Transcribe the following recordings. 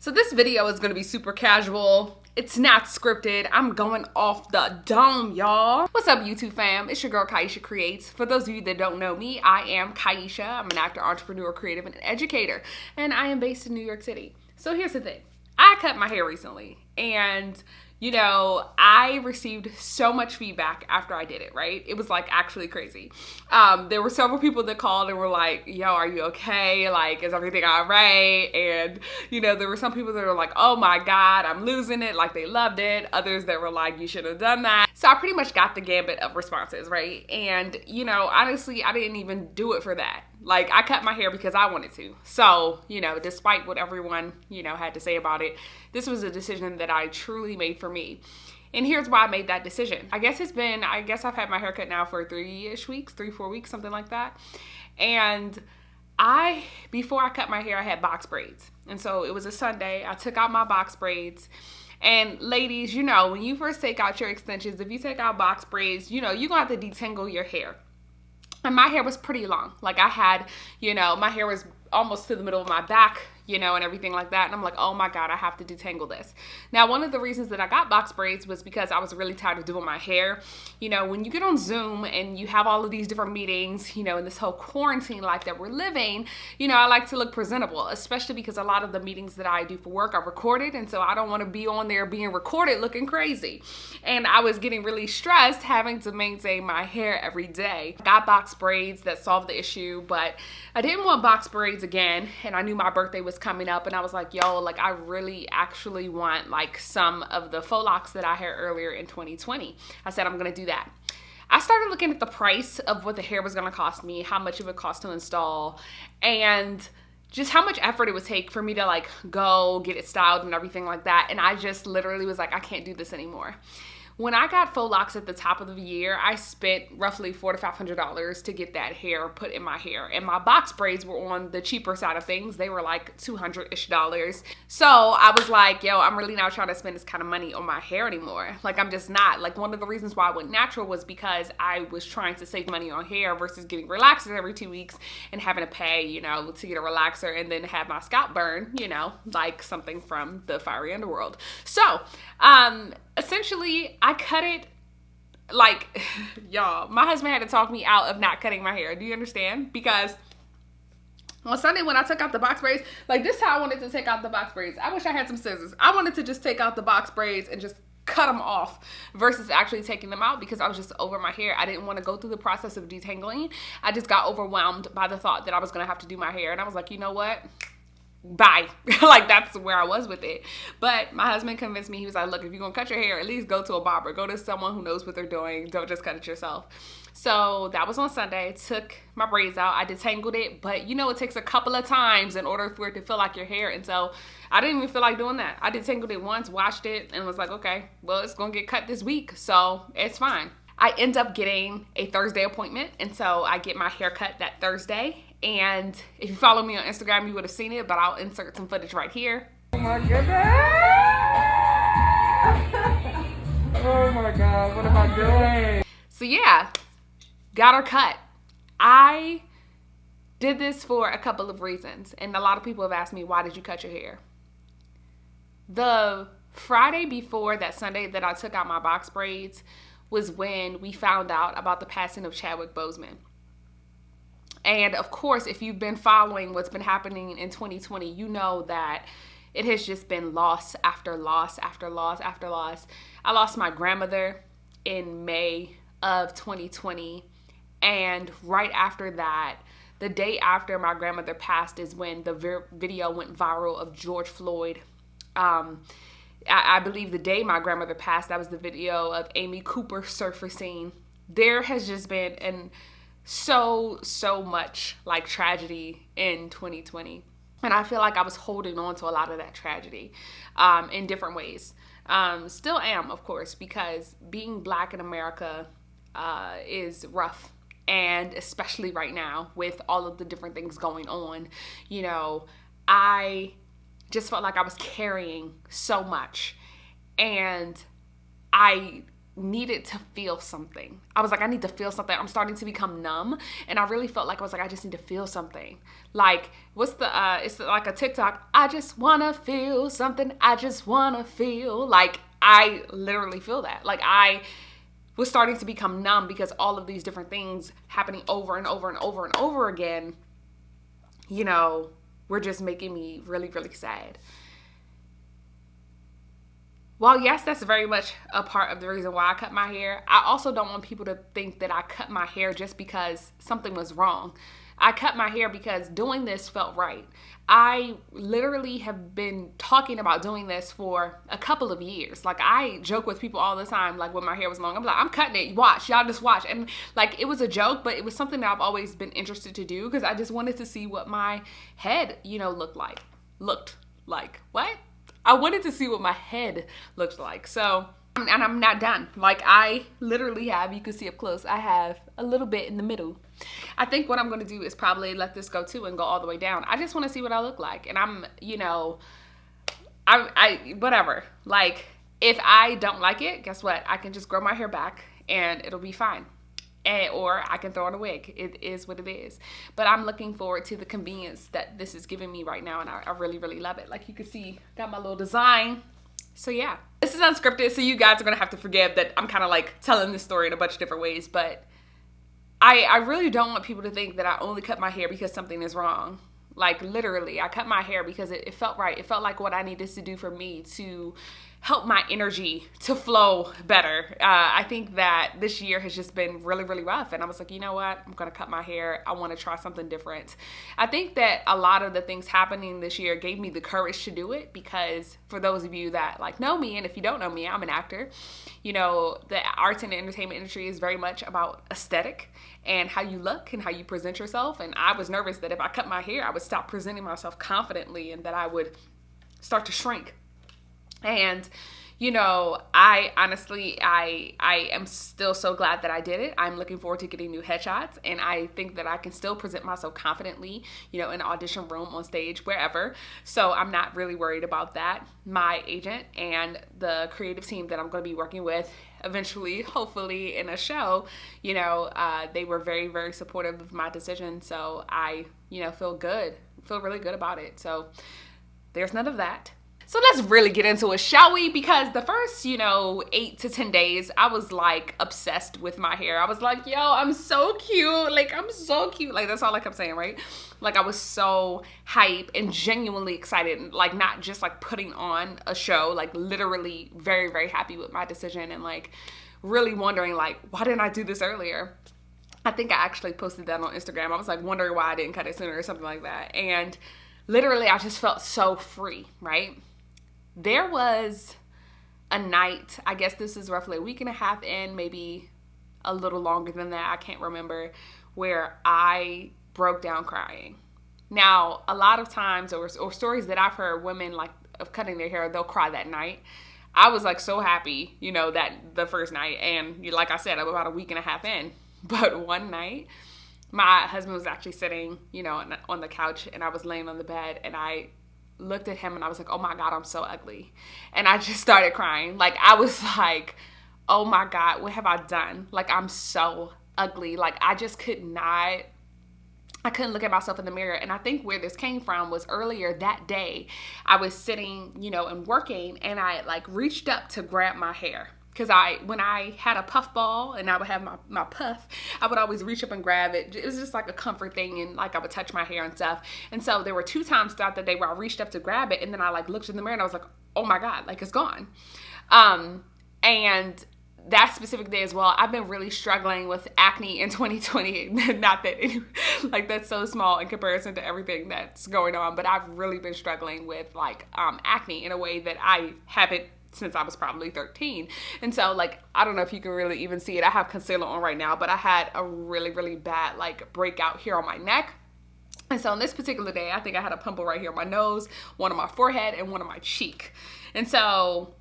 So this video is gonna be super casual. It's not scripted. I'm going off the dome, y'all. What's up, YouTube fam? It's your girl, Kaisha Creates. For those of you that don't know me, I am Kaisha. I'm an actor, entrepreneur, creative, and educator, and I am based in New York City. So here's the thing. I cut my hair recently, and you know, I received so much feedback after I did it, right? It was like actually crazy. There were several people that called and were like, yo, are you okay? Like, is everything all right? And, you know, there were some people that were like, oh my God, I'm losing it. Like, they loved it. Others that were like, you should have done that. So I pretty much got the gambit of responses, right? And, you know, honestly, I didn't even do it for that. Like, I cut my hair because I wanted to. So, you know, despite what everyone, you know, had to say about it, this was a decision that I truly made for me. And here's why I made that decision. I guess I've had my hair cut now for 3-4 weeks, something like that. And before I cut my hair, I had box braids. And so it was a Sunday. I took out my box braids. And ladies, you know, when you first take out your extensions, if you take out box braids, you know, you're going to have to detangle your hair. And my hair was pretty long. Like I had, you know, my hair was almost to the middle of my back, you know, and everything like that. And I'm like, oh my God, I have to detangle this. Now, one of the reasons that I got box braids was because I was really tired of doing my hair. You know, when you get on Zoom and you have all of these different meetings, you know, in this whole quarantine life that we're living, you know, I like to look presentable, especially because a lot of the meetings that I do for work are recorded. And so I don't want to be on there being recorded looking crazy. And I was getting really stressed having to maintain my hair every day. I got box braids that solved the issue, but I didn't want box braids again. And I knew my birthday was coming up and I was like, yo, like I really actually want like some of the faux locks that I had earlier in 2020. I said, I'm going to do that. I started looking at the price of what the hair was going to cost me, how much it would cost to install, and just how much effort it would take for me to like go get it styled and everything like that. And I just literally was like, I can't do this anymore. When I got faux locks at the top of the year, I spent roughly $400 to $500 to get that hair put in my hair. And my box braids were on the cheaper side of things. They were like $200-ish. So I was like, yo, I'm really not trying to spend this kind of money on my hair anymore. Like, I'm just not. Like, one of the reasons why I went natural was because I was trying to save money on hair versus getting relaxers every 2 weeks and having to pay, you know, to get a relaxer and then have my scalp burn, you know, like something from the fiery underworld. So, essentially, I cut it like, y'all, my husband had to talk me out of not cutting my hair. Do you understand? Because on Sunday when I took out the box braids, like this is how I wanted to take out the box braids. I wish I had some scissors. I wanted to just take out the box braids and just cut them off versus actually taking them out because I was just over my hair. I didn't want to go through the process of detangling. I just got overwhelmed by the thought that I was going to have to do my hair. And I was like, you know what? Bye. Like, that's where I was with it. But my husband convinced me. He was like, look, if you're gonna cut your hair, at least go to a barber. Go to someone who knows what they're doing. Don't just cut it yourself. So that was on Sunday. I took my braids out. I detangled it. But you know, it takes a couple of times in order for it to feel like your hair. And so I didn't even feel like doing that. I detangled it once, washed it, and was like, okay, well, it's gonna get cut this week, so it's fine. I end up getting a Thursday appointment. And so I get my hair cut that Thursday. And if you follow me on Instagram, you would have seen it, but I'll insert some footage right here. Oh my goodness. Oh my God, what am I doing? So yeah, got her cut. I did this for a couple of reasons. And a lot of people have asked me, why did you cut your hair? The Friday before that Sunday that I took out my box braids was when we found out about the passing of Chadwick Boseman. And of course, if you've been following what's been happening in 2020, you know that it has just been loss after loss after loss after loss. I lost my grandmother in May of 2020. And right after that, the day after my grandmother passed is when the video went viral of George Floyd. I believe the day my grandmother passed, that was the video of Amy Cooper surfacing. There has just been so much like tragedy in 2020. And I feel like I was holding on to a lot of that tragedy in different ways. Still am, of course, because being Black in America is rough. And especially right now with all of the different things going on, you know, I just felt like I was carrying so much. And I needed to feel something. I was like, I need to feel something. I'm starting to become numb. And I really felt like I was like, I just need to feel something. Like, it's like a TikTok. I just want to feel something. I just want to feel. Like, I literally feel that. Like, I was starting to become numb because all of these different things happening over and over and over and over again, were just making me really, really sad. While yes, that's very much a part of the reason why I cut my hair, I also don't want people to think that I cut my hair just because something was wrong. I cut my hair because doing this felt right. I literally have been talking about doing this for a couple of years. Like, I joke with people all the time, like when my hair was long, I'm like, I'm cutting it, watch, y'all just watch. And like, it was a joke, but it was something that I've always been interested to do because I just wanted to see what my head, looked like. What? I wanted to see what my head looked like. So, and I'm not done. Like, I literally have, you can see up close, I have a little bit in the middle. I think what I'm going to do is probably let this go too and go all the way down. I just want to see what I look like. And I'm, whatever. Like, if I don't like it, guess what? I can just grow my hair back and it'll be fine. Or I can throw on a wig. It is what it is. But I'm looking forward to the convenience that this is giving me right now. And I really, really love it. Like, you can see, got my little design. So yeah, this is unscripted. So you guys are going to have to forgive that I'm kind of like telling this story in a bunch of different ways. But I really don't want people to think that I only cut my hair because something is wrong. Like, literally, I cut my hair because it felt right. It felt like what I needed to do for me to help my energy to flow better. I think that this year has just been really, really rough. And I was like, you know what? I'm going to cut my hair. I want to try something different. I think that a lot of the things happening this year gave me the courage to do it because for those of you that like know me, and if you don't know me, I'm an actor. The arts and entertainment industry is very much about aesthetic and how you look and how you present yourself. And I was nervous that if I cut my hair, I would stop presenting myself confidently and that I would start to shrink. And, I honestly, I am still so glad that I did it. I'm looking forward to getting new headshots. And I think that I can still present myself confidently, in an audition room, on stage, wherever. So I'm not really worried about that. My agent and the creative team that I'm going to be working with eventually, hopefully in a show, they were very, very supportive of my decision. So I, feel really good about it. So there's none of that. So let's really get into it, shall we? Because the first, 8 to 10 days, I was like obsessed with my hair. I was like, yo, I'm so cute. Like, I'm so cute. Like, that's all I kept saying, right? Like, I was so hype and genuinely excited. Like, not just like putting on a show, like literally very, very happy with my decision and like really wondering like, why didn't I do this earlier? I think I actually posted that on Instagram. I was like wondering why I didn't cut it sooner or something like that. And literally, I just felt so free, right? There was a night, I guess this is roughly a week and a half in, maybe a little longer than that, I can't remember, where I broke down crying. Now, a lot of times, or stories that I've heard, women like of cutting their hair, they'll cry that night. I was like so happy, that the first night, and like I said, I'm about a week and a half in. But one night, my husband was actually sitting, on the couch, and I was laying on the bed, and I looked at him and I was like, oh my God, I'm so ugly. And I just started crying. Like, I was like, oh my God, what have I done? Like, I'm so ugly. Like, I just I couldn't look at myself in the mirror. And I think where this came from was earlier that day, I was sitting, and working, and I like reached up to grab my hair. Because when I had a puff ball and I would have my puff, I would always reach up and grab it. It was just like a comfort thing, and like I would touch my hair and stuff. And so there were 2 times throughout the day where I reached up to grab it, and then I like looked in the mirror and I was like, oh my God, like it's gone. And that specific day as well, I've been really struggling with acne in 2020. Not that like that's so small in comparison to everything that's going on, but I've really been struggling with like acne in a way that I haven't since I was probably 13. And so like, I don't know if you can really even see it. I have concealer on right now, but I had a really, really bad like breakout here on my neck. And so on this particular day, I think I had a pimple right here on my nose, one on my forehead, and one on my cheek. And so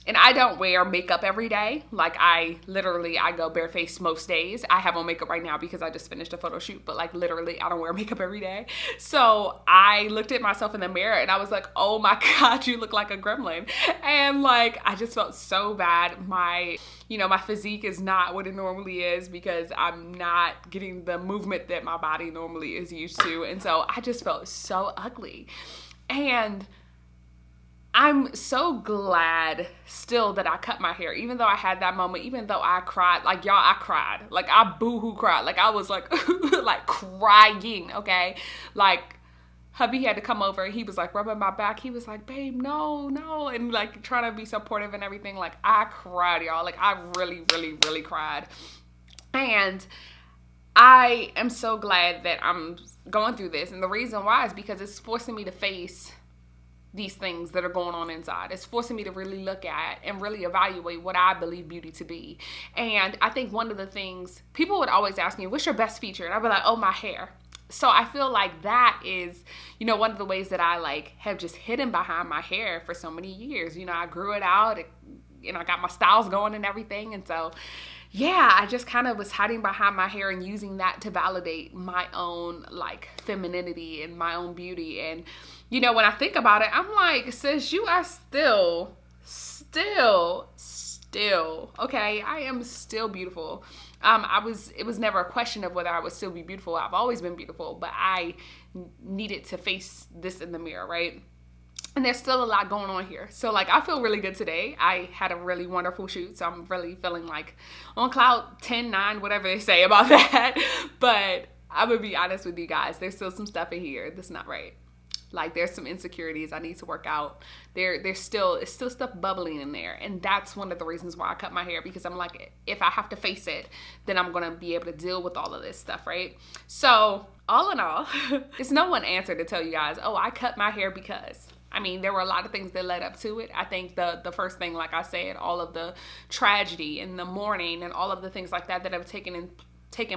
And I don't wear makeup every day. Like I go barefaced most days. I have on makeup right now because I just finished a photo shoot, but like literally I don't wear makeup every day. So I looked at myself in the mirror and I was like, oh my God, you look like a gremlin. And like, I just felt so bad. My physique is not what it normally is because I'm not getting the movement that my body normally is used to. And so I just felt so ugly. And I'm so glad still that I cut my hair, even though I had that moment, even though I cried, like y'all, I cried, like I boo-hoo cried, like I was like, like crying, okay? Like hubby had to come over and he was like rubbing my back. He was like, babe, no. And like trying to be supportive and everything. Like I cried, y'all. Like I really, really, really cried. And I am so glad that I'm going through this. And the reason why is because it's forcing me to face these things that are going on inside. It's forcing me to really look at and really evaluate what I believe beauty to be. And I think one of the things, people would always ask me, what's your best feature? And I'd be like, oh, my hair. So I feel like that is, one of the ways that I like have just hidden behind my hair for so many years. I grew it out, I got my styles going and everything. And so, yeah, I just kind of was hiding behind my hair and using that to validate my own like femininity and my own beauty. And, when I think about it, I'm like, sis, you are still, okay? I am still beautiful. It was never a question of whether I would still be beautiful. I've always been beautiful, but I needed to face this in the mirror, right? And there's still a lot going on here. So like, I feel really good today. I had a really wonderful shoot. So I'm really feeling like on cloud 10, 9, whatever they say about that. But I'm gonna be honest with you guys. There's still some stuff in here that's not right. Like there's some insecurities I need to work out. It's still stuff bubbling in there. And that's one of the reasons why I cut my hair, because I'm like, if I have to face it, then I'm going to be able to deal with all of this stuff, right? So all in all, it's no one answer to tell you guys, oh, I cut my hair because. I mean, there were a lot of things that led up to it. I think the first thing, like I said, all of the tragedy and the mourning and all of the things like that have taken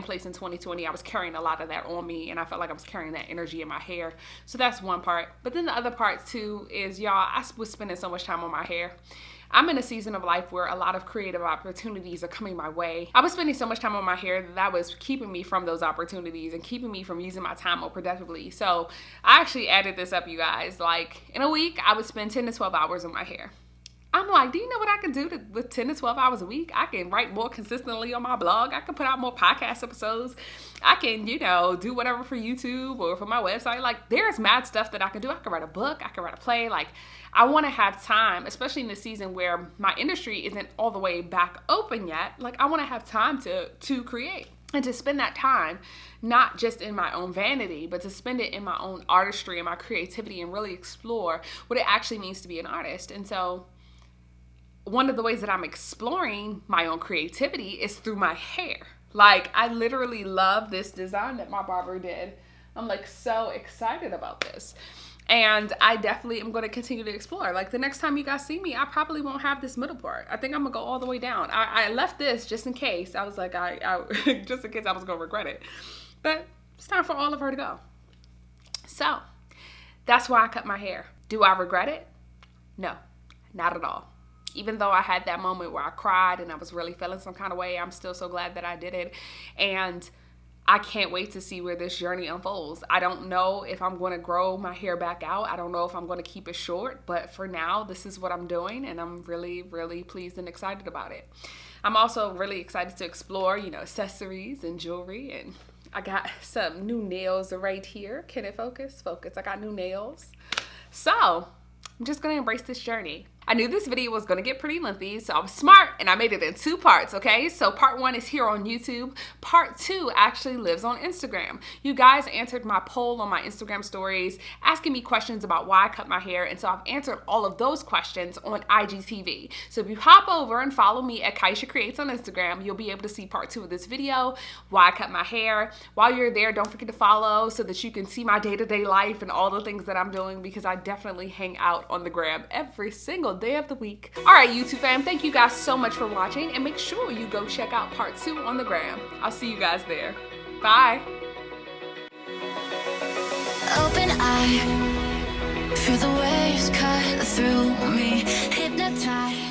place in 2020, I was carrying a lot of that on me, and I felt like I was carrying that energy in my hair. So that's one part. But then the other part too is, y'all, I was spending so much time on my hair. I'm in a season of life where a lot of creative opportunities are coming my way. I was spending so much time on my hair that was keeping me from those opportunities and keeping me from using my time more productively. So I actually added this up, you guys. Like in a week, I would spend 10 to 12 hours on my hair. I'm like, do you know what I can do with 10 to 12 hours a week? I can write more consistently on my blog. I can put out more podcast episodes. I can, do whatever for YouTube or for my website. Like, there's mad stuff that I can do. I can write a book. I can write a play. Like, I want to have time, especially in this season where my industry isn't all the way back open yet. Like, I want to have time to create and to spend that time, not just in my own vanity, but to spend it in my own artistry and my creativity and really explore what it actually means to be an artist. And so one of the ways that I'm exploring my own creativity is through my hair. Like, I literally love this design that my barber did. I'm like so excited about this. And I definitely am going to continue to explore. Like the next time you guys see me, I probably won't have this middle part. I think I'm gonna go all the way down. I left this just in case. I was like, just in case I was gonna regret it. But it's time for all of her to go. So that's why I cut my hair. Do I regret it? No, not at all. Even though I had that moment where I cried and I was really feeling some kind of way, I'm still so glad that I did it. And I can't wait to see where this journey unfolds. I don't know if I'm going to grow my hair back out. I don't know if I'm going to keep it short. But for now, this is what I'm doing. And I'm really, really pleased and excited about it. I'm also really excited to explore, accessories and jewelry. And I got some new nails right here. Can it focus? Focus. I got new nails. So I'm just going to embrace this journey. I knew this video was going to get pretty lengthy, so I was smart and I made it in 2 parts, okay? So part 1 is here on YouTube. Part 2 actually lives on Instagram. You guys answered my poll on my Instagram stories, asking me questions about why I cut my hair, and so I've answered all of those questions on IGTV. So if you hop over and follow me at Kaisha Creates on Instagram, you'll be able to see part 2 of this video, why I cut my hair. While you're there, don't forget to follow so that you can see my day-to-day life and all the things that I'm doing, because I definitely hang out on the gram every single day of the week. All right, YouTube fam, thank you guys so much for watching, and make sure you go check out part 2 on the gram. I'll see you guys there. Bye. Open eye, feel the waves cut through me, hypnotized.